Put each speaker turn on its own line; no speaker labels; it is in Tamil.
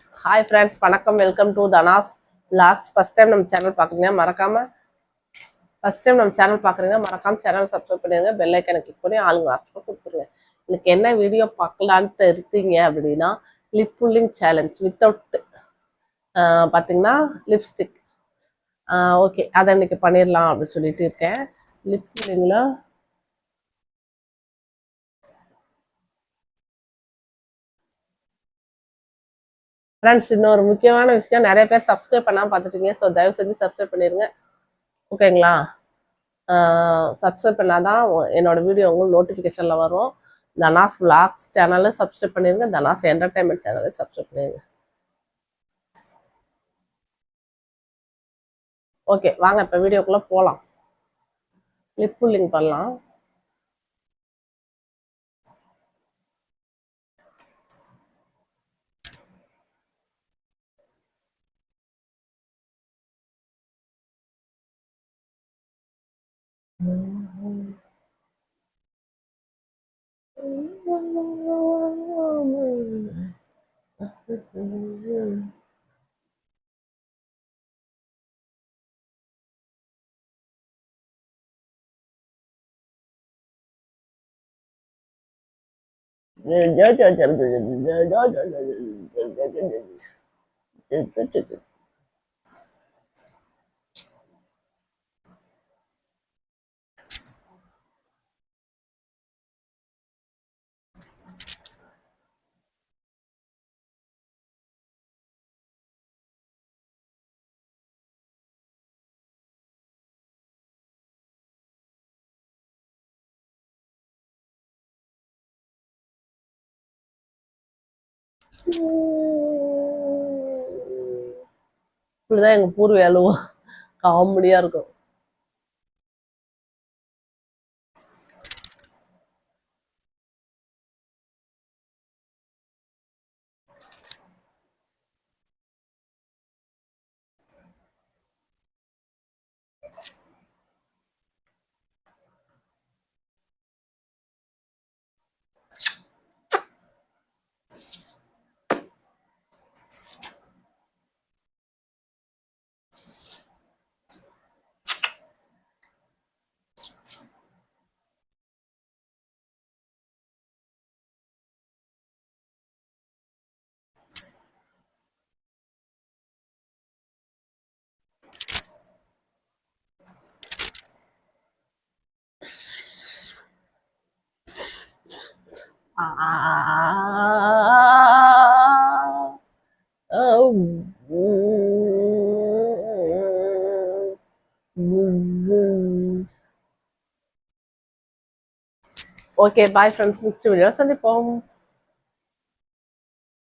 ஹாய் ஃப்ரெண்ட்ஸ், வணக்கம். Welcome to Dhana's vlogs. First time நம்ம சேனல் பார்க்குறீங்கன்னா மறக்காம சேனல் சப்ஸ்கிரைப் பண்ணிடுங்க. பெல் ஐக்கனை கிளிக் பண்ணி ஆளுங்க ஆப்ஷன் கொடுத்துருங்க. இன்னைக்கு என்ன வீடியோ பார்க்கலான்ட்டு இருக்கீங்க அப்படின்னா, லிப் புல்லிங் சேலஞ்ச் வித்தவுட் பார்த்தீங்கன்னா லிப்ஸ்டிக். ஓகே, அதை இன்னைக்கு பண்ணிடலாம் அப்படின்னு சொல்லிட்டு இருக்கேன். லிப் புல்லிங்கில் ஃப்ரெண்ட்ஸ், இன்னொரு முக்கியமான விஷயம், நிறைய பேர் சப்ஸ்கிரைப் பண்ணாமல் பார்த்துட்டீங்க. ஸோ தயவு செஞ்சு சப்ஸ்கிரைப் பண்ணிடுங்க, ஓகேங்களா? சப்ஸ்கிரைப் பண்ணாதான் என்னோட வீடியோ உங்களுக்கு நோட்டிஃபிகேஷனில் வரும். தனாஸ் vlogs சேனலை சப்ஸ்கிரைப் பண்ணிடுங்க. தனாஸ் என்டர்டைன்மெண்ட் சேனலை சப்ஸ்கிரைப் பண்ணிடுங்க. ஓகே, வாங்க இப்போ வீடியோக்குள்ளே போகலாம். லிப் புல்லிங் பண்ணலாம். இப்படிதான் எங்க பூர்வீக அழுவும். காமெடியா இருக்கும். Okay, bye friends. Next video சந்திப்போம்.